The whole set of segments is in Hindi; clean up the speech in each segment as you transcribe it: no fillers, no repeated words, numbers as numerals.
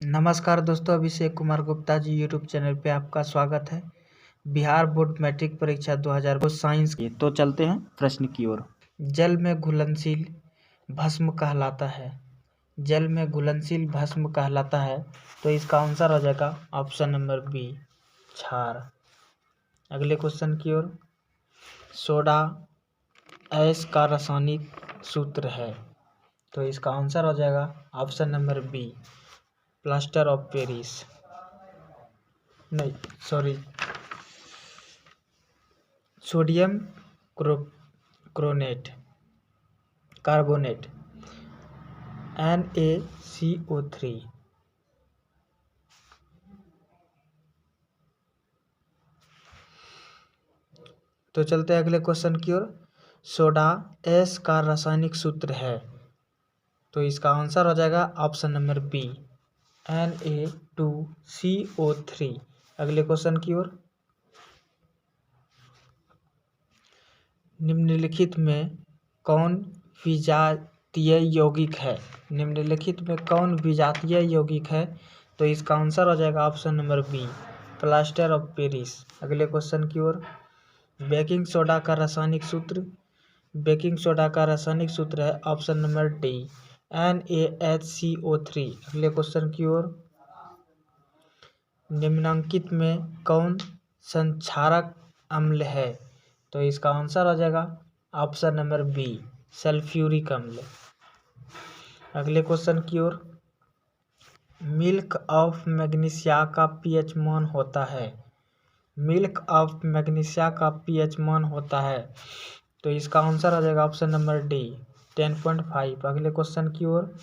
नमस्कार दोस्तों, अभिषेक कुमार गुप्ता जी यूट्यूब चैनल पे आपका स्वागत है। बिहार बोर्ड मैट्रिक परीक्षा 2022 साइंस की। तो चलते हैं प्रश्न की ओर। जल में घुलनशील भस्म कहलाता है। जल में घुलनशील भस्म कहलाता है, तो इसका आंसर हो जाएगा ऑप्शन नंबर बी, क्षार। अगले क्वेश्चन की ओर। सोडा ऐश का रासायनिक सूत्र है, तो इसका आंसर हो जाएगा option number B, plaster of Paris. नहीं, सॉरी, सोडियम क्रोनेट कार्बोनेट NaCO3। तो चलते हैं अगले क्वेश्चन की ओर। सोडा ऐश का रासायनिक सूत्र है, तो इसका आंसर हो जाएगा ऑप्शन नंबर बी, Na2CO3। अगले क्वेश्चन की ओर। निम्नलिखित में कौन विजातीय यौगिक है? निम्नलिखित में कौन विजातीय यौगिक है? तो इसका आंसर हो जाएगा option number B, plaster of Paris. अगले क्वेश्चन की ओर। बेकिंग सोडा का रासायनिक सूत्र। बेकिंग सोडा का रासायनिक सूत्र है ऑप्शन नंबर डी, NaHCO3। अगले क्वेश्चन की ओर। निम्नलिखित में कौन संक्षारक अम्ल है? तो इसका आंसर हो जाएगा ऑप्शन नंबर बी, सल्फ्यूरिक अम्ल। अगले क्वेश्चन की ओर। मिल्क ऑफ मैग्नीशिया का पीएच मान होता है। मिल्क ऑफ मैग्नीशिया का पीएच मान होता है, तो इसका आंसर हो जाएगा ऑप्शन नंबर डी, 10.5। अगले क्वेश्चन की ओर।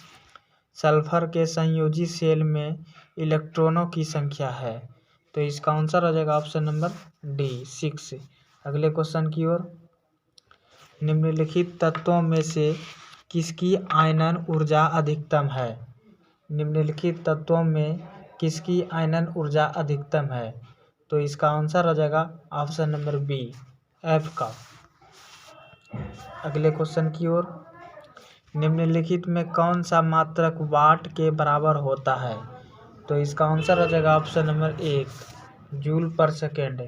सल्फर के संयोजी सेल में इलेक्ट्रॉनों की संख्या है, तो इसका आंसर हो जाएगा ऑप्शन नंबर डी, 6। अगले क्वेश्चन की ओर। निम्नलिखित तत्वों में से किसकी आयनन ऊर्जा अधिकतम है? निम्नलिखित तत्वों में किसकी आयनन ऊर्जा अधिकतम है? तो इसका आंसर हो जाएगा ऑप्शन नंबर बी, एफ का। अगले क्वेश्चन की ओर। निम्नलिखित में कौन सा मात्रक वाट के बराबर होता है? तो इसका आंसर हो जाएगा ऑप्शन नंबर 1, जूल पर सेकेंड।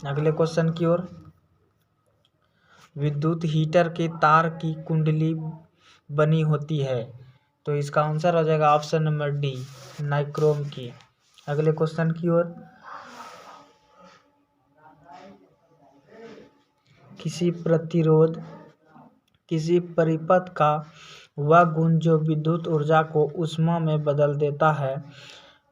अगले क्वेश्चन की ओर। विद्युत हीटर के तार की कुंडली बनी होती है, तो इसका आंसर हो जाएगा ऑप्शन नंबर डी, नाइक्रोम की। अगले क्वेश्चन की ओर। किसी परिपथ का वह गुण जो विद्युत ऊर्जा को ऊष्मा में बदल देता है,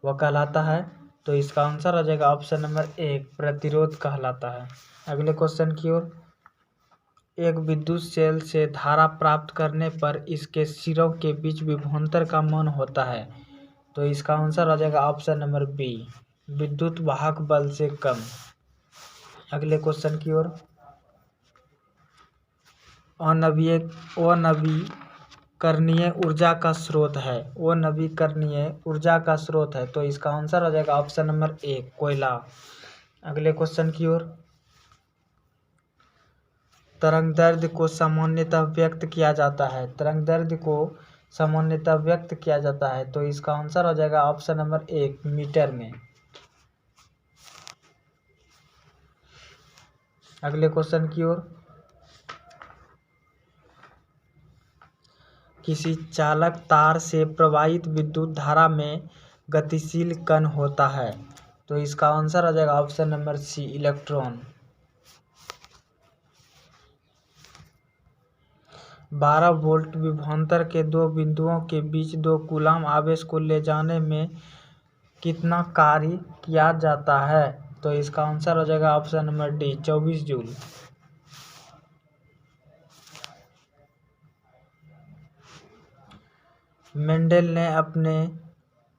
वह कहलाता है, तो इसका आंसर हो जाएगा ऑप्शन नंबर 1, प्रतिरोध कहलाता है। अगले क्वेश्चन की ओर। एक विद्युत सेल से धारा प्राप्त करने पर इसके सिरों के बीच विभवांतर का मान होता है, तो इसका आंसर हो जाएगा ऑप्शन नंबर बी, विद्युत वाहक बल से कम। अगले क्वेश्चन की ओर। अनवीकरणीय ऊर्जा का स्रोत है। अनवीकरणीय ऊर्जा का स्रोत है, तो इसका आंसर हो जाएगा ऑप्शन नंबर 1, कोयला। अगले क्वेश्चन की ओर। तरंग दैर्ध्य को सामान्यतः व्यक्त किया जाता है। तरंग दैर्ध्य को सामान्यतः व्यक्त किया जाता है, तो इसका आंसर हो जाएगा ऑप्शन नंबर 1, मीटर में। अगले क्वेश्चन की ओर। किसी चालक तार से प्रवाहित विद्युत धारा में गतिशील कण होता है, तो इसका आंसर हो जाएगा option number C, electron. 12 volt विभवांतर के दो बिंदुओं के बीच 2 कूलाम आवेश को ले जाने में कितना कार्य किया जाता है? तो इसका आंसर हो जाएगा option number D, 24 joule. Mendel ने अपने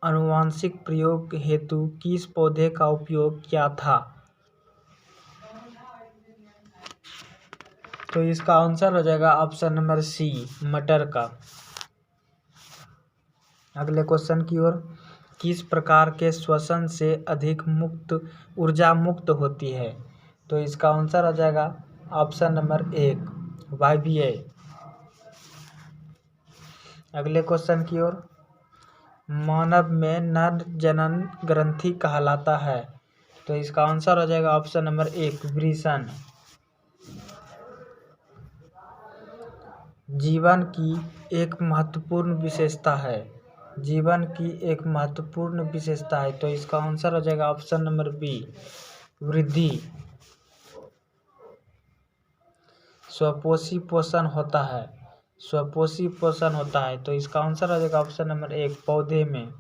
आनुवांशिक प्रयोग हेतु किस पौधे का उपयोग किया था? तो इसका आंसर हो जाएगा ऑप्शन नंबर सी, मटर का। अगले क्वेश्चन की ओर। किस प्रकार के श्वसन से अधिक ऊर्जा मुक्त होती है? तो इसका आंसर हो जाएगा ऑप्शन नंबर 1, वायवीय। अगले क्वेश्चन की ओर, मानव में नर जनन ग्रंथि कहलाता है। तो इसका आंसर हो जाएगा ऑप्शन नंबर 1 वृषण। जीवन की एक महत्वपूर्ण विशेषता है। जीवन की एक महत्वपूर्ण विशेषता है। तो इसका आंसर हो जाएगा ऑप्शन नंबर बी वृद्धि। स्वपोषी पोषण होता है। स्वपोषी पोषण होता है। तो इसका आंसर हो जाएगा ऑप्शन नंबर 1 पौधे में।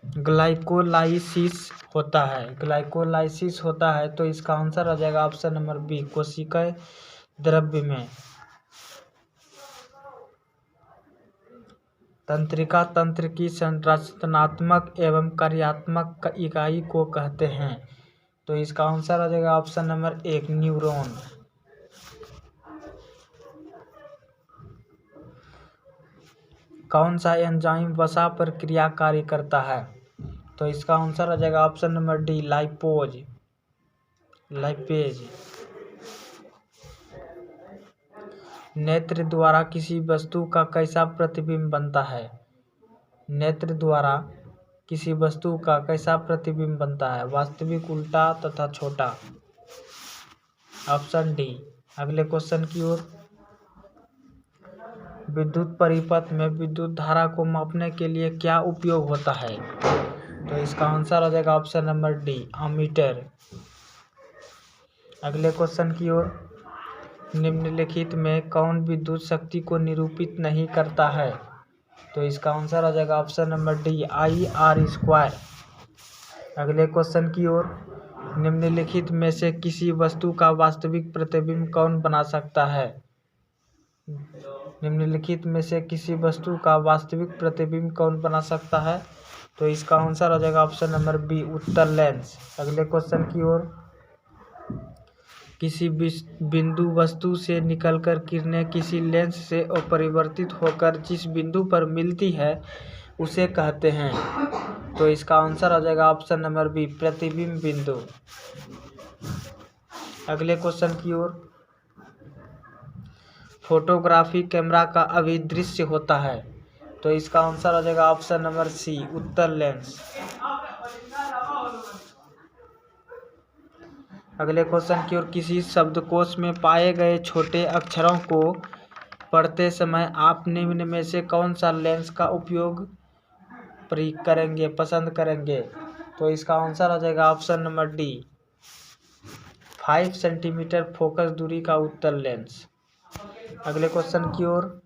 ग्लाइकोलाइसिस होता है। ग्लाइकोलाइसिस होता है। तो इसका आंसर हो जाएगा ऑप्शन नंबर बी कोशिकीय द्रव्य में। तंत्रिका तंत्र की संरचनात्मक एवं कार्यात्मक इकाई को कहते हैं। तो इसका आंसर हो जाएगा ऑप्शन नंबर 1 न्यूरॉन। कौन सा एंजाइम वसा पर क्रियाकारी करता है। तो इसका आंसर हो जाएगा ऑप्शन नंबर डी लाइपेज। नेत्र द्वारा किसी वस्तु का कैसा प्रतिबिंब बनता है। नेत्र द्वारा किसी वस्तु का कैसा प्रतिबिंब बनता है, वास्तविक, उल्टा तथा छोटा। Option D. अगले क्वेश्चन की ओर, विद्युत परिपथ में विद्युत धारा को मापने के लिए क्या उपयोग होता है। तो इसका आंसर हो जाएगा ऑप्शन नंबर डी अमीटर। अगले क्वेश्चन की ओर, निम्नलिखित में कौन विद्युत शक्ति को निरूपित नहीं करता है। तो इसका आंसर हो जाएगा ऑप्शन नंबर डी IR²। अगले क्वेश्चन की ओर, निम्नलिखित में से किसी वस्तु का वास्तविक प्रतिबिंब कौन बना सकता है। निम्नलिखित में से किसी वस्तु का वास्तविक प्रतिबिंब कौन बना सकता है। तो इसका आंसर हो जाएगा ऑप्शन नंबर बी उत्तल लेंस। अगले क्वेश्चन की ओर, किसी बिंदु वस्तु से निकलकर किरणें किसी लेंस से अपरिवर्तित होकर जिस बिंदु पर मिलती है उसे कहते हैं। तो इसका आंसर हो जाएगा ऑप्शन नंबर बी प्रतिबिंब बिंदु। अगले क्वेश्चन की ओर, फोटोग्राफी कैमरा का अभिदृश्य होता है। तो इसका आंसर हो जाएगा ऑप्शन नंबर सी उत्तल लेंस। अगले क्वेश्चन की ओर, किसी शब्दकोश में पाए गए छोटे अक्षरों को पढ़ते समय आप निम्न में से कौन सा लेंस का उपयोग पसंद करेंगे। तो इसका आंसर हो जाएगा option number D 5 centimetre focus दूरी का उत्तल लेंस। अगले क्वेश्चन की ओर,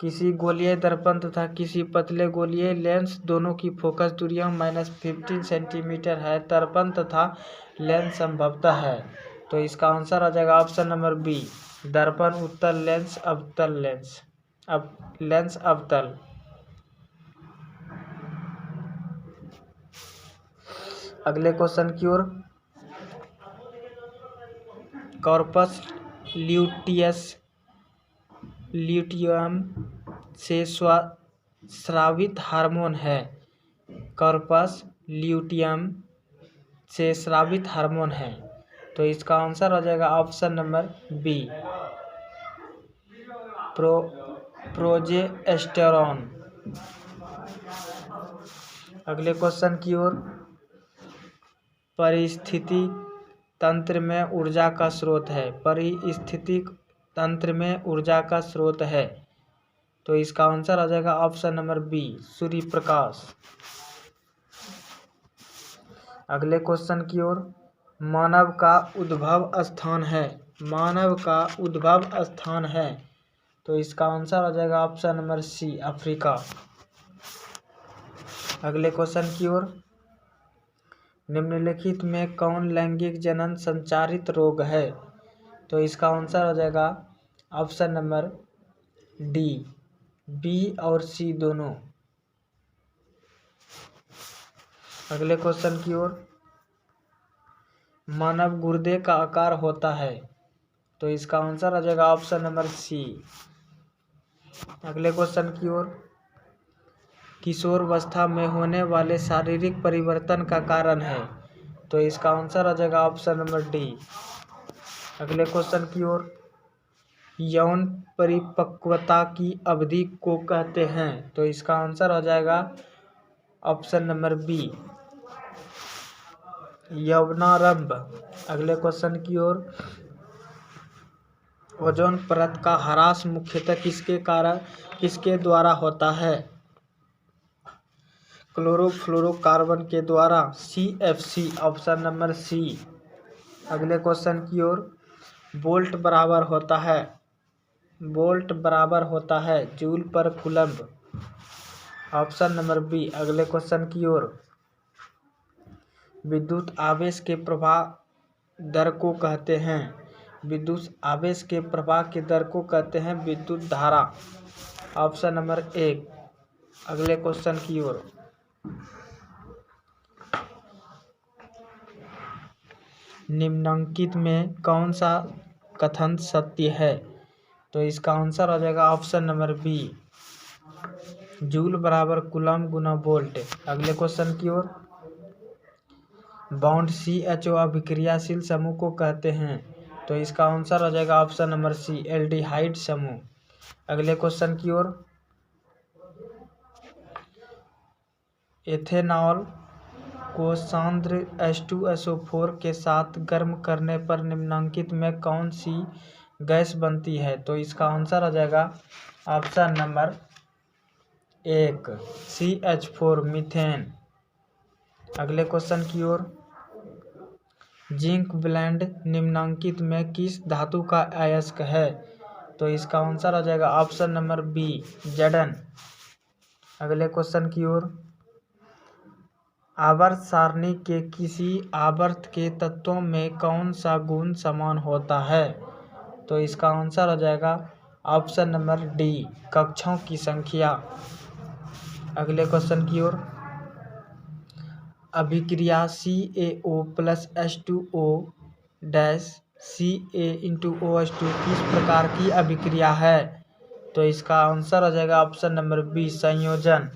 किसी गोलीय दर्पण तथा किसी पतले गोलीय लेंस दोनों की फोकस दूरियां -15 सेंटीमीटर है। दर्पण तथा लेंस संभवतः है। तो इसका आंसर हो जाएगा ऑप्शन नंबर बी दर्पण उत्तल लेंस अवतल लेंस अवतल। अगले क्वेश्चन की ओर, कॉर्पस ल्यूटियम से स्रावित हार्मोन है। कॉर्पस ल्यूटियम से स्रावित हार्मोन है। तो इसका आंसर हो जाएगा ऑप्शन नंबर बी प्रोजेस्टेरॉन। अगले क्वेश्चन की ओर, परिस्थिति तंत्र में ऊर्जा का स्रोत है। परिस्थितिक तंत्र में ऊर्जा का स्रोत है। तो इसका आंसर आ जाएगा option number B Surya Prakash. अगले क्वेश्चन की ओर, मानव का उद्भव स्थान है। मानव का उद्भव स्थान है। तो इसका आंसर आ जाएगा ऑप्शन नंबर सी अफ्रीका। अगले क्वेश्चन की ओर, निम्नलिखित में कौन लैंगिक जनन संचारित रोग है। तो इसका आंसर हो जाएगा ऑप्शन नंबर डी बी और सी दोनों। अगले क्वेश्चन की ओर, मानव गुर्दे का आकार होता है। तो इसका आंसर आ जाएगा ऑप्शन नंबर सी। अगले क्वेश्चन की ओर, किशोरावस्था में होने वाले शारीरिक परिवर्तन का कारण है। तो इसका आंसर आ जाएगा ऑप्शन नंबर डी अगले क्वेश्चन की ओर, यौन परिपक्वता की अवधि को कहते हैं। तो इसका आंसर हो जाएगा ऑप्शन नंबर बी, यौवनारंभ। अगले क्वेश्चन की ओर, ओजोन परत का ह्रास मुख्यतः किसके द्वारा होता है? क्लोरोफ्लोरोकार्बन के द्वारा, CFC, ऑप्शन नंबर सी। अगले क्वेश्चन की ओर, वोल्ट बराबर होता है जूल पर कूलम्ब, ऑप्शन नंबर बी। अगले क्वेश्चन की ओर, विद्युत आवेश के प्रवाह दर को कहते हैं। विद्युत आवेश के प्रवाह की दर को कहते हैं विद्युत धारा, ऑप्शन नंबर 1। अगले क्वेश्चन की ओर, निम्नलिखित में कौन सा कथन सत्य है? तो इसका आंसर हो जाएगा ऑप्शन नंबर बी, जूल बराबर कूलम्ब गुना वोल्ट। अगले क्वेश्चन की ओर, बॉन्ड CHO अभिक्रियाशील समूह को कहते हैं। तो इसका आंसर हो जाएगा ऑप्शन नंबर सी, एल्डिहाइड समूह। अगले क्वेश्चन की ओर, एथेनॉल को सांद्र H2SO4 के साथ गर्म करने पर निम्नलिखित में कौन सी गैस बनती है? तो इसका आंसर हो जाएगा ऑप्शन नंबर 1, CH4, मीथेन। अगले क्वेश्चन की ओर, जिंक ब्लेंड निम्नलिखित में किस धातु का अयस्क है? तो इसका आंसर हो जाएगा ऑप्शन नंबर बी, Zn। अगले क्वेश्चन की ओर, आवर्त सारणी के किसी आवर्त के तत्वों में कौन सा गुण समान होता है? तो इसका आंसर हो जाएगा ऑप्शन नंबर डी, कक्षों की संख्या। अगले क्वेश्चन की ओर, अभिक्रिया CaO + H2O CaOH2 किस प्रकार की अभिक्रिया है? तो इसका आंसर हो जाएगा ऑप्शन नंबर बी, संयोजन।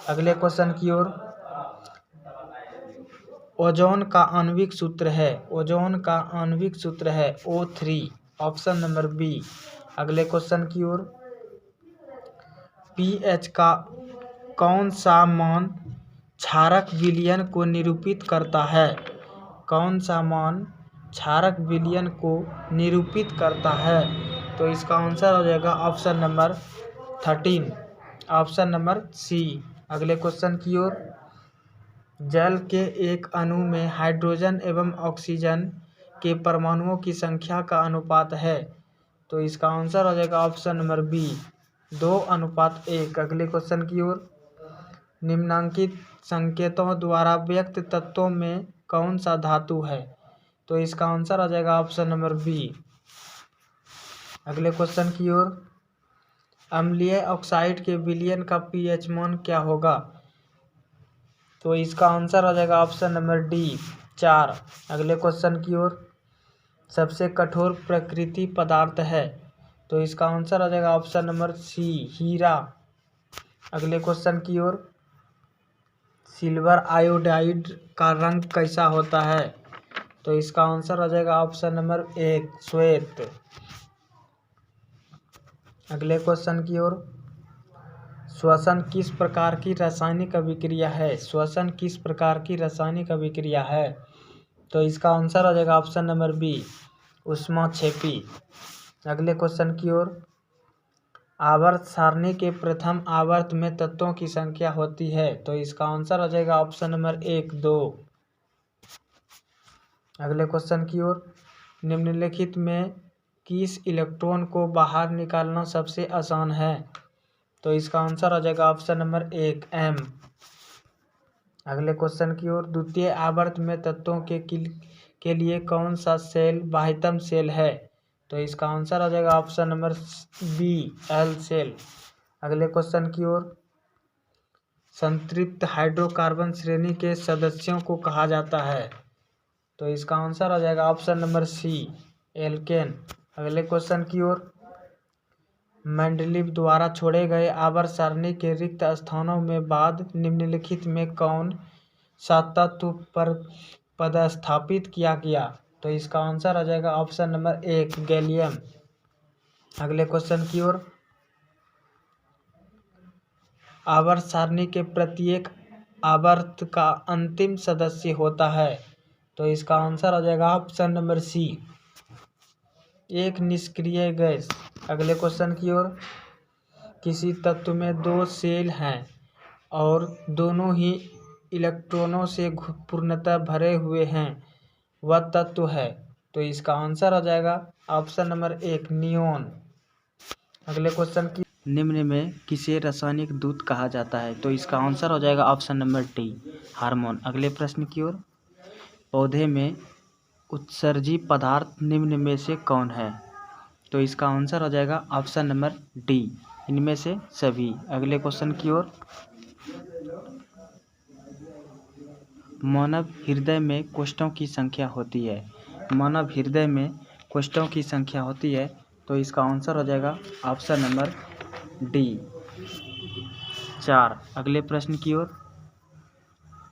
अगले क्वेश्चन की ओर, ओजोन का आणविक सूत्र है O3, ऑप्शन नंबर बी। अगले क्वेश्चन की ओर, pH का कौन सा मान क्षारक विलयन को निरूपित करता है? कौन सा मान क्षारक विलयन को निरूपित करता है? तो इसका आंसर हो जाएगा option number 13, option number C. अगले क्वेश्चन की ओर, जल के एक अणु में हाइड्रोजन एवं ऑक्सीजन के परमाणुओं की संख्या का अनुपात है। तो इसका आंसर हो जाएगा ऑप्शन नंबर बी, 2:1। अगले क्वेश्चन की ओर, निम्नलिखित संकेतों द्वारा व्यक्त तत्वों में कौन सा धातु है? तो इसका आंसर हो जाएगा ऑप्शन नंबर बी। अगले क्वेश्चन की ओर, अम्लीय ऑक्साइड के विलयन का pH मान क्या होगा? तो इसका आंसर हो जाएगा ऑप्शन नंबर डी, 4। अगले क्वेश्चन की ओर, सबसे कठोर प्रकृति पदार्थ है। तो इसका आंसर हो जाएगा ऑप्शन नंबर सी, हीरा। अगले क्वेश्चन की ओर, सिल्वर आयोडाइड का रंग कैसा होता है? तो इसका आंसर हो जाएगा ऑप्शन नंबर 1, श्वेत। अगले क्वेश्चन की ओर, श्वसन किस प्रकार की रासायनिक अभिक्रिया है? श्वसन किस प्रकार की रासायनिक अभिक्रिया है? तो इसका आंसर हो जाएगा ऑप्शन नंबर बी, ऊष्माक्षेपी। अगले क्वेश्चन की ओर, आवर्त सारणी के प्रथम आवर्त में तत्वों की संख्या होती है। तो इसका आंसर हो जाएगा ऑप्शन नंबर 1, 2। अगले क्वेश्चन की ओर, निम्नलिखित में किस इलेक्ट्रॉन को बाहर निकालना सबसे आसान है? तो इसका आंसर हो जाएगा ऑप्शन नंबर 1, M। अगले क्वेश्चन की ओर, द्वितीय आवर्त में तत्वों के लिए कौन सा सेल बाह्यतम सेल है? तो इसका आंसर हो जाएगा option number B, L cell. अगले क्वेश्चन की ओर, संतृप्त हाइड्रोकार्बन श्रेणी के सदस्यों को कहा जाता है। तो इसका आंसर हो जाएगा ऑप्शन नंबर सी, एल्केन। अगले क्वेश्चन की ओर, मेंडलीव द्वारा छोड़े गए आवर्त सारणी के रिक्त स्थानों में बाद निम्नलिखित में कौन सा तत्व पर पदस्थापित किया गया? तो इसका आंसर आ जाएगा ऑप्शन नंबर 1 गैलियम। अगले क्वेश्चन की ओर, आवर्त सारणी के प्रत्येक आवर्त का अंतिम सदस्य होता है। तो इसका आंसर आ जाएगा ऑप्शन नंबर सी, एक निष्क्रिय गैस। अगले क्वेश्चन की ओर, किसी तत्व में 2 सेल हैं और दोनों ही इलेक्ट्रॉनों से पूर्णतः भरे हुए हैं, वह तत्व है। तो इसका आंसर आ जाएगा ऑप्शन नंबर 1 नियोन। अगले क्वेश्चन की, निम्न में किसे रासायनिक दूत कहा जाता है। तो इसका आंसर हो जाएगा ऑप्शन नंबर डी हार्मोन। अगले प्रश्न की ओर, पौधे में उत्सर्जी पदार्थ निम्न में से कौन है। तो इसका आंसर हो जाएगा ऑप्शन नंबर डी इनमें से सभी। अगले क्वेश्चन की ओर, मानव हृदय में कोष्ठों की संख्या होती है। मानव हृदय में कोष्ठों की संख्या होती है। तो इसका आंसर हो जाएगा ऑप्शन नंबर डी 4। अगले प्रश्न की ओर,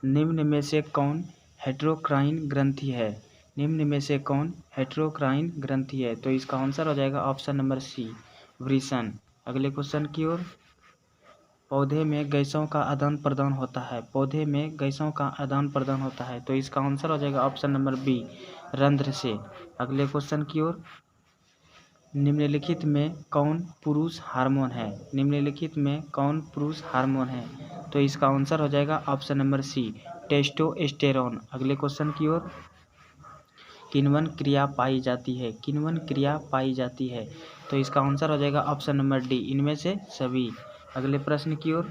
निम्न में से कौन हेटेरोक्राइन ग्रंथि है। निम्न में से कौन हेटेरोक्राइन ग्रंथि है। तो इसका आंसर हो जाएगा ऑप्शन नंबर सी वृषण। अगले क्वेश्चन की ओर, पौधे में गैसों का आदान प्रदान होता है। पौधे में गैसों का आदान प्रदान होता है। तो इसका आंसर हो जाएगा ऑप्शन नंबर बी रंध्र से। अगले क्वेश्चन की ओर, निम्नलिखित में कौन पुरुष हार्मोन है। निम्नलिखित में कौन पुरुष हार्मोन है। तो इसका आंसर हो जाएगा ऑप्शन नंबर सी टेस्टोस्टेरोन। अगले क्वेश्चन की ओर, किण्वन क्रिया पाई जाती है। किण्वन क्रिया पाई जाती है। तो इसका आंसर हो जाएगा ऑप्शन नंबर डी इनमें से सभी। अगले प्रश्न की ओर,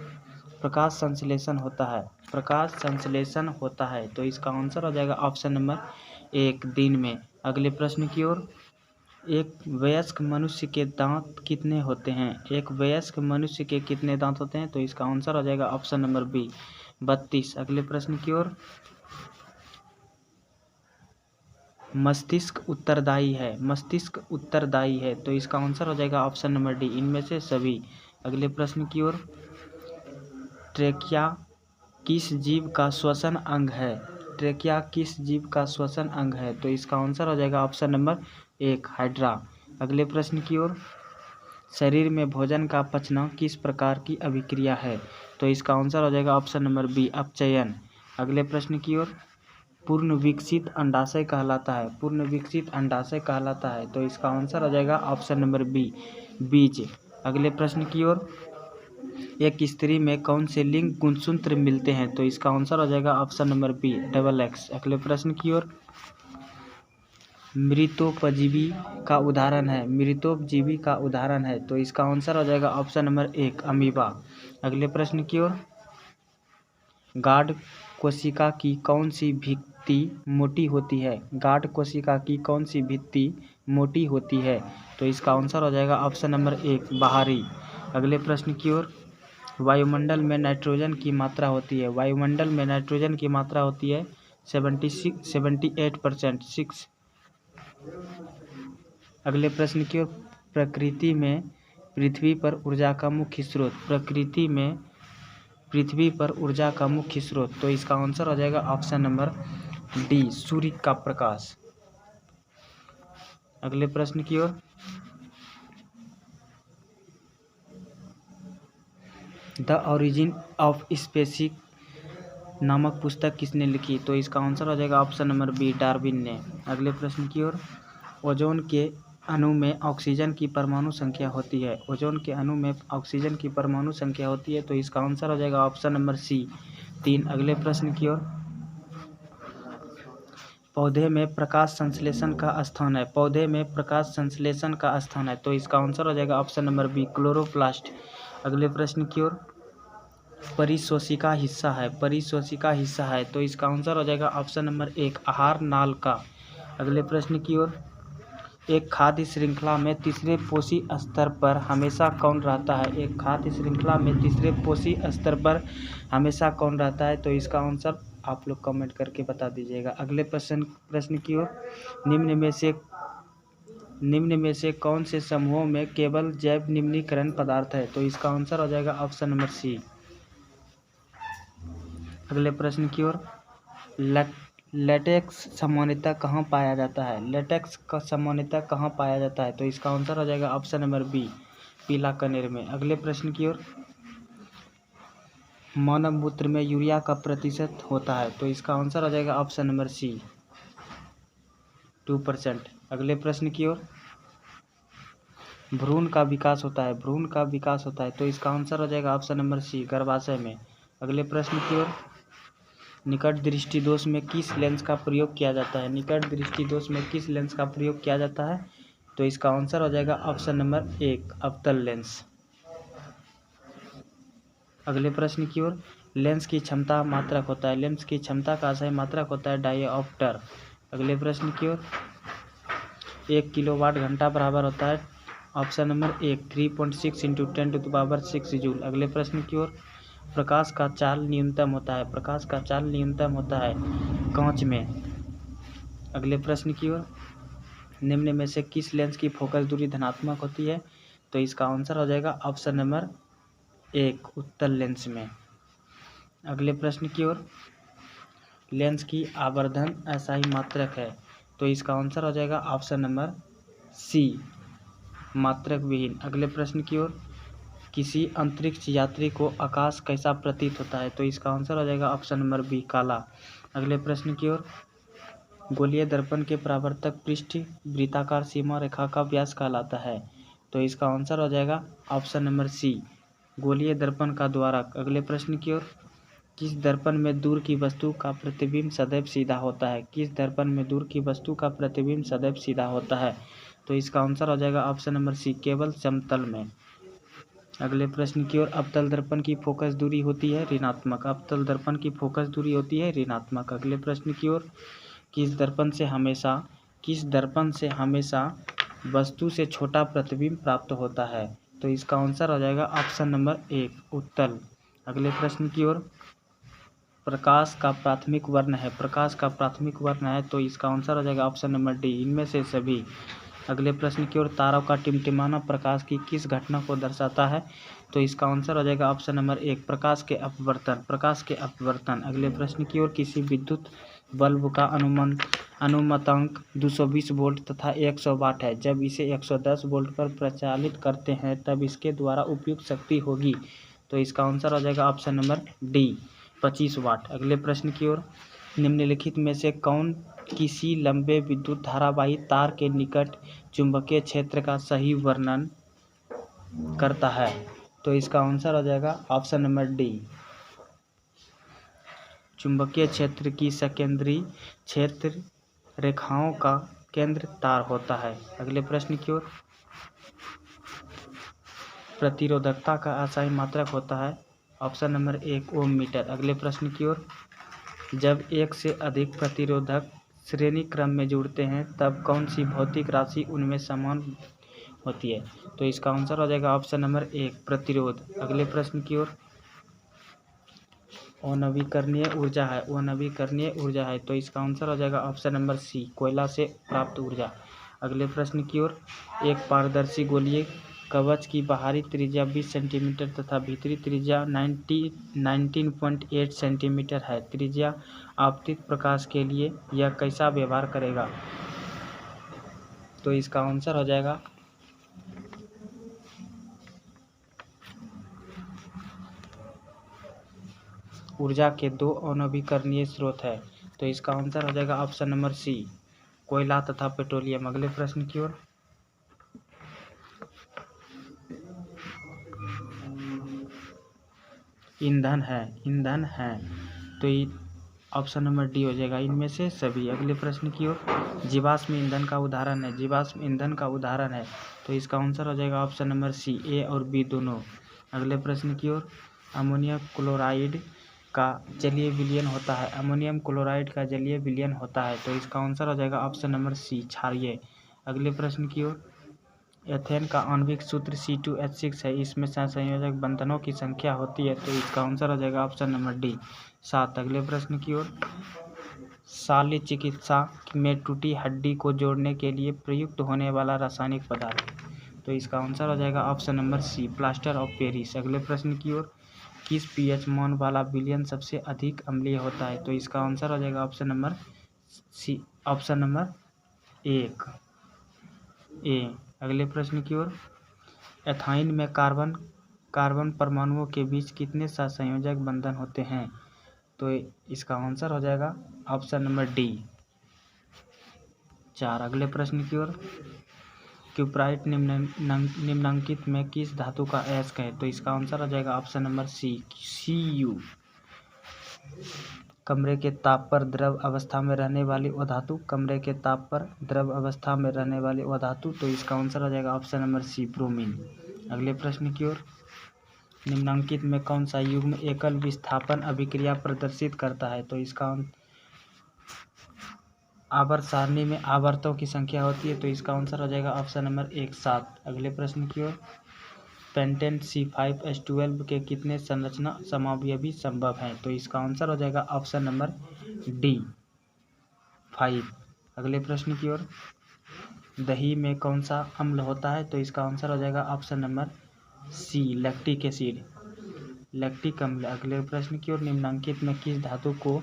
प्रकाश संश्लेषण होता है। प्रकाश संश्लेषण होता है। तो इसका आंसर हो जाएगा ऑप्शन नंबर 1 दिन में। अगले प्रश्न की ओर, एक वयस्क मनुष्य के दांत कितने होते हैं। एक वयस्क मनुष्य के कितने दांत होते हैं। तो इसका आंसर हो जाएगा ऑप्शन नंबर बी 32। अगले प्रश्न की ओर, मस्तिष्क उत्तरदायी है। मस्तिष्क उत्तरदायी है। तो इसका आंसर हो जाएगा ऑप्शन नंबर डी इनमें से सभी। अगले प्रश्न की ओर, ट्रेकिया किस जीव का श्वसन अंग है। ट्रेकिया किस जीव का श्वसन अंग है। तो इसका आंसर हो जाएगा ऑप्शन नंबर 1 हाइड्रा। अगले प्रश्न की ओर, शरीर में भोजन का पचना किस प्रकार की अभिक्रिया है। तो इसका आंसर हो जाएगा ऑप्शन नंबर बी अपचयन। अगले प्रश्न की ओर, पूर्ण विकसित अंडाशय कहलाता है। पूर्ण विकसित अंडाशय कहलाता है। तो इसका आंसर हो जाएगा ऑप्शन नंबर बी बीज। अगले प्रश्न की ओर, एक स्त्री में कौन से लिंग गुणसूत्र मिलते हैं। तो इसका आंसर हो जाएगा ऑप्शन नंबर बी XX। अगले प्रश्न की ओर, मृतोपजीवी का उदाहरण है। मृतोपजीवी का उदाहरण है। तो इसका आंसर हो जाएगा ऑप्शन नंबर 1 अमीबा। अगले प्रश्न की ओर, गाढ़ कोशिका की कौन सी भित्ति मोटी होती है। गाढ़ कोशिका की कौन सी भित्ति मोटी होती है। तो इसका आंसर हो जाएगा ऑप्शन नंबर 1 बाहरी। अगले प्रश्न की ओर, वायुमंडल में नाइट्रोजन की मात्रा होती है। वायुमंडल में नाइट्रोजन की मात्रा होती है 78% 6। अगले प्रश्न की ओर, प्रकृति में पृथ्वी पर ऊर्जा का मुख्य स्रोत। प्रकृति में पृथ्वी पर ऊर्जा का मुख्य स्रोत। तो इसका आंसर हो जाएगा ऑप्शन नंबर डी सूर्य का प्रकाश। अगले प्रश्न की ओर, द ओरिजिन ऑफ स्पीसीज नामक पुस्तक किसने लिखी। तो इसका आंसर हो जाएगा ऑप्शन नंबर बी डार्विन ने। अगले प्रश्न की ओर, ओजोन के अणु में ऑक्सीजन की परमाणु संख्या होती है। ओजोन के अणु में ऑक्सीजन की परमाणु संख्या होती है। तो इसका आंसर हो जाएगा ऑप्शन नंबर सी 3। अगले प्रश्न की ओर, पौधे में प्रकाश संश्लेषण का स्थान है। पौधे में प्रकाश संश्लेषण का स्थान है। तो इसका आंसर हो जाएगा ऑप्शन नंबर बी क्लोरोप्लास्ट। अगले प्रश्न की ओर, परिशोषिका हिस्सा है। परिशोषिका हिस्सा है। तो इसका आंसर हो जाएगा ऑप्शन नंबर 1 आहार नाल का। अगले प्रश्न की ओर, एक खाद्य श्रृंखला में तीसरे पोषी स्तर पर हमेशा कौन रहता है। एक खाद्य श्रृंखला में तीसरे पोषी स्तर पर हमेशा कौन रहता है। तो इसका आंसर आप लोग कमेंट करके बता दीजिएगा। अगले प्रश्न की ओर, निम्न में से कौन से समूहों में केवल जैव निम्नीकरण पदार्थ है। तो इसका आंसर हो जाएगा ऑप्शन नंबर सी। अगले प्रश्न की ओर, लेटेक्स सामान्यतः कहाँ पाया जाता है? लेटेक्स का सामान्यतः कहाँ पाया जाता है? तो इसका आंसर हो जाएगा ऑप्शन नंबर बी, पीला कनेर में। अगले प्रश्न की ओर, मानव मूत्र में यूरिया का प्रतिशत होता है? तो इसका आंसर हो जाएगा ऑप्शन नंबर सी, 2%। अगले प्रश्न की ओर, भ्रूण का विकास होता है, भ्रूण का विकास होता है, तो इसका आंसर हो जाएगा ऑप्शन नंबर सी, गर्भाशय में। अगले प्रश्न की ओर, निकट दृष्टि दोष में किस लेंस का प्रयोग किया जाता है? निकट दृष्टि दोष में किस लेंस का प्रयोग किया जाता है? तो इसका आंसर हो जाएगा ऑप्शन नंबर 1, अवतल लेंस। अगले प्रश्न की ओर, लेंस की क्षमता मात्रक होता है, लेंस की क्षमता का सही मात्रक होता है डायोप्टर। अगले प्रश्न की ओर, 1 किलोवाट घंटा बराबर होता है? Option number 1, 3.6 × 10⁻6 joule. अगले प्रश्न की ओर, प्रकाश का चाल न्यूनतम होता है, प्रकाश का चाल न्यूनतम होता है कांच में। अगले प्रश्न की ओर, निम्न में से किस लेंस की फोकस दूरी धनात्मक होती है? तो इसका आंसर हो जाएगा ऑप्शन नंबर 1, उत्तल लेंस में। अगले प्रश्न की ओर, लेंस की आवर्धन असाई मात्रक है, तो इसका आंसर हो जाएगा ऑप्शन नंबर सी, मात्रक विहीन। अगले प्रश्न की ओर, किसी अंतरिक्ष यात्री को आकाश कैसा प्रतीत होता है? तो इसका आंसर हो जाएगा ऑप्शन नंबर बी, काला। अगले प्रश्न की ओर, गोलीय दर्पण के परावर्तक पृष्ठ वृत्ताकार सीमा रेखा का व्यास कहलाता है? तो इसका आंसर हो जाएगा ऑप्शन नंबर सी, गोलीय दर्पण का द्वारक। अगले प्रश्न की ओर, किस दर्पण में दूर की वस्तु का प्रतिबिंब सदैव सीधा होता है? किस दर्पण में दूर की वस्तु का प्रतिबिंब सदैव सीधा होता है? तो इसका आंसर हो जाएगा ऑप्शन नंबर सी, केवल समतल में। अगले प्रश्न की ओर, अवतल दर्पण की फोकस दूरी होती है ऋणात्मक, अवतल दर्पण की फोकस दूरी होती है ऋणात्मक। अगले प्रश्न की ओर, किस दर्पण से हमेशा वस्तु से छोटा प्रतिबिंब प्राप्त होता है? तो इसका आंसर हो जाएगा ऑप्शन नंबर 1, उत्तल। अगले प्रश्न की ओर, प्रकाश का प्राथमिक वर्ण है, प्रकाश का प्राथमिक वर्ण है, तो इसका आंसर हो जाएगा ऑप्शन नंबर डी, इनमें से सभी। अगले प्रश्न की ओर, तारों का टिमटिमाना प्रकाश की किस घटना को दर्शाता है? तो इसका आंसर हो जाएगा ऑप्शन नंबर 1, प्रकाश के अपवर्तन, प्रकाश के अपवर्तन। अगले प्रश्न की ओर, किसी विद्युत बल्ब का अनुमतांक 220 वोल्ट तथा 100 वाट है, जब इसे 110 वोल्ट पर प्रचालित करते हैं तब इसके द्वारा उपयुक्त शक्ति होगी? तो इसका आंसर हो जाएगा ऑप्शन नंबर डी, 25 वाट। अगले प्रश्न की ओर, निम्नलिखित में से कौन किसी लंबे विद्युत धारावाही तार के निकट चुंबकीय क्षेत्र का सही वर्णन करता है? तो इसका आंसर हो जाएगा ऑप्शन नंबर डी, चुंबकीय क्षेत्र की सकेंद्री क्षेत्र रेखाओं का केंद्र तार होता है। अगले प्रश्न की ओर, प्रतिरोधकता का असाई मात्रक होता है? ऑप्शन नंबर 1, ओम मीटर। अगले प्रश्न की ओर, जब एक से अधिक प्रतिरोधक श्रेणी क्रम में जुड़ते हैं तब कौन सी भौतिक राशि उनमें समान होती है? तो इसका आंसर हो जाएगा ऑप्शन नंबर 1, प्रतिरोध। अगले प्रश्न की ओर, अनवीकरणीय ऊर्जा है, अनवीकरणीय ऊर्जा है, तो इसका आंसर हो जाएगा ऑप्शन नंबर सी, कोयला से प्राप्त ऊर्जा। अगले प्रश्न की ओर, एक पारदर्शी गोलीय कवच की बाहरी त्रिज्या 20 सेंटीमीटर तथा भीतरी त्रिज्या 19.8 सेंटीमीटर है, त्रिज्या आपतित प्रकाश के लिए यह कैसा व्यवहार करेगा? तो इसका आंसर हो जाएगा ऊर्जा के 2 अनवीकरणीय स्रोत है, तो इसका आंसर हो जाएगा ऑप्शन नंबर सी, कोयला तथा पेट्रोलियम। अगले प्रश्न की ओर, ईंधन है, तो ये ऑप्शन नंबर डी हो जाएगा, इनमें से सभी। अगले प्रश्न की ओर, जीवाश्म ईंधन का उदाहरण है, जीवाश्म ईंधन का उदाहरण है, तो इसका आंसर हो जाएगा ऑप्शन नंबर सी, ए और बी दोनों। अगले प्रश्न की ओर, अमोनियम क्लोराइड का जलीय विलयन होता है, अमोनियम क्लोराइड का जलीय विलयन होता है, तो इसका आंसर हो जाएगा ऑप्शन नंबर सी, क्षारीय। अगले प्रश्न की ओर, एथेन का आणविक सूत्र C2H6 है, इसमें सहसंयोजक बंधनों की संख्या होती है, तो इसका आंसर हो जाएगा ऑप्शन नंबर डी, 7। अगले प्रश्न की ओर, शल्य चिकित्सा में टूटी हड्डी को जोड़ने के लिए प्रयुक्त होने वाला रासायनिक पदार्थ, तो इसका आंसर हो जाएगा option number C, plaster of Paris. अगले प्रश्न की ओर, किस पीएच मान वाला विलयन सबसे अधिक अम्लीय होता है? तो इसका आंसर हो जाएगा option number C, option number 1 A. अगले प्रश्न की ओर, एथाइन में कार्बन परमाणुओं के बीच कितने सहसंयोजक बंधन होते हैं? तो इसका आंसर हो जाएगा ऑप्शन नंबर डी 4। अगले प्रश्न की ओर, क्यूप्राइट निम्नलिखित में किस धातु का अयस्क है? तो इसका आंसर हो जाएगा ऑप्शन नंबर सी, Cu। कमरे के ताप पर द्रव अवस्था में रहने वाली वो धातु, कमरे के ताप पर द्रव अवस्था में रहने वाली वो धातु, तो इसका आंसर हो जाएगा ऑप्शन नंबर सी, ब्रोमीन। अगले प्रश्न की ओर, निम्नलिखित में कौन सा युग्म एकल विस्थापन अभिक्रिया प्रदर्शित करता है? तो इसका आवर्त सारणी में आवर्तों की संख्या होती है, तो इसका आंसर हो जाएगा ऑप्शन नंबर 1, 7। अगले प्रश्न की ओर, पेंटेन C5H12 के कितने संरचना समावयवी संभव हैं? तो इसका आंसर हो जाएगा ऑप्शन नंबर डी 5। अगले प्रश्न की ओर, दही में कौन सा अम्ल होता है? तो इसका आंसर हो जाएगा option number C, lactic acid, lactic अम्ल। अगले प्रश्न की ओर, निम्नलिखित में किस धातु को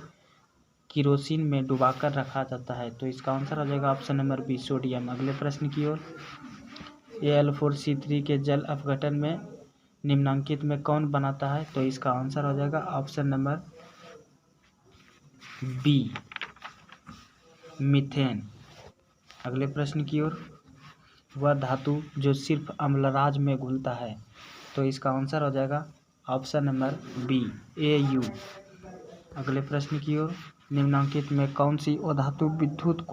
किरोसिन में डुबाकर रखा जाता है? तो इसका आंसर हो जाएगा ऑप्शन नंबर बी, सोडियम। अगले प्रश्न की ओर, Al4C3 के जल अपघटन में निम्नलिखित में कौन बनाता है? तो इसका आंसर हो जाएगा ऑप्शन नंबर बी, मीथेन। अगले प्रश्न की ओर, वह धातु जो सिर्फ अम्लराज में घुलता है? तो इसका आंसर हो जाएगा ऑप्शन नंबर बी, Au। अगले प्रश्न की ओर, निम्नलिखित में कौन सी धातु विद्युत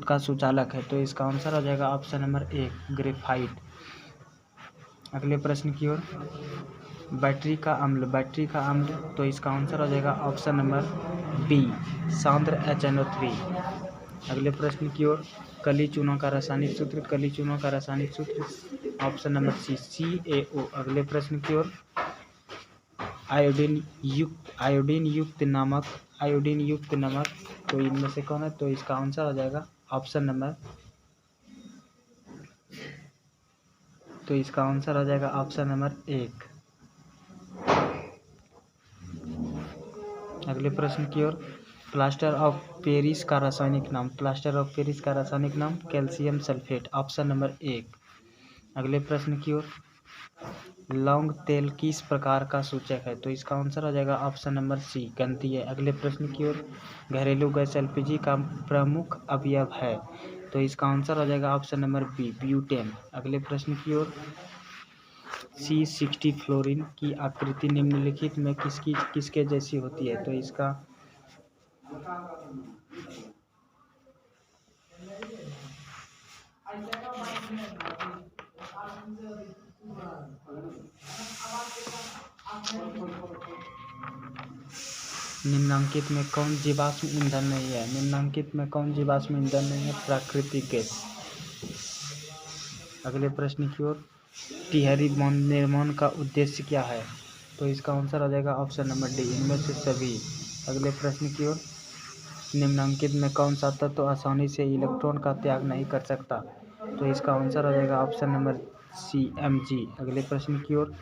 का सुचालक है? तो इसका आंसर हो जाएगा ऑप्शन नंबर 1, ग्रेफाइट। अगले प्रश्न की ओर, बैटरी का अम्ल, तो इसका आंसर हो जाएगा ऑप्शन नंबर बी, सांद्र HNO3। अगले प्रश्न की ओर, कली चूना का रासायनिक सूत्र, ऑप्शन नंबर सी, CaO। अगले प्रश्न की ओर, आयोडीन युक्त नमक, तो इनमें से कौन है? तो इसका आंसर हो जाएगा ऑप्शन नंबर, तो इसका आंसर हो जाएगा ऑप्शन नंबर 1। अगले प्रश्न की ओर, प्लास्टर ऑफ पेरिस का रासायनिक नाम, कैल्शियम सल्फेट, ऑप्शन नंबर 1। अगले प्रश्न की ओर, लौंग तेल किस प्रकार का सूचक है? तो इसका आंसर हो जाएगा ऑप्शन नंबर सी, गंधीय। अगले प्रश्न की ओर, घरेलू गैस LPG का प्रमुख अवयव है? तो इसका आंसर हो जाएगा ऑप्शन नंबर बी, ब्यूटेन। अगले प्रश्न की ओर, C60 फ्लोरीन की आकृति निम्नलिखित में किसके जैसी होती है? तो इसका निम्नलिखित में कौन जीवाश्म ईंधन नहीं है? प्राकृतिक गैस। अगले प्रश्न की ओर, टिहरी बांध निर्माण का उद्देश्य क्या है? तो इसका आंसर हो जाएगा ऑप्शन नंबर डी, इनमें से सभी। अगले प्रश्न की ओर, निम्नलिखित में कौन सा तत्व आसानी से इलेक्ट्रॉन का त्याग नहीं कर सकता? तो इसका आंसर हो जाएगा ऑप्शन नंबर सी, Mg। अगले प्रश्न की ओर,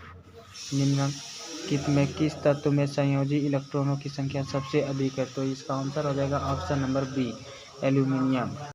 निम्नलिखित में किस तत्व में संयोजी इलेक्ट्रॉनों की संख्या सबसे अधिक है? तो इसका आंसर हो जाएगा ऑप्शन नंबर बी, एल्यूमिनियम।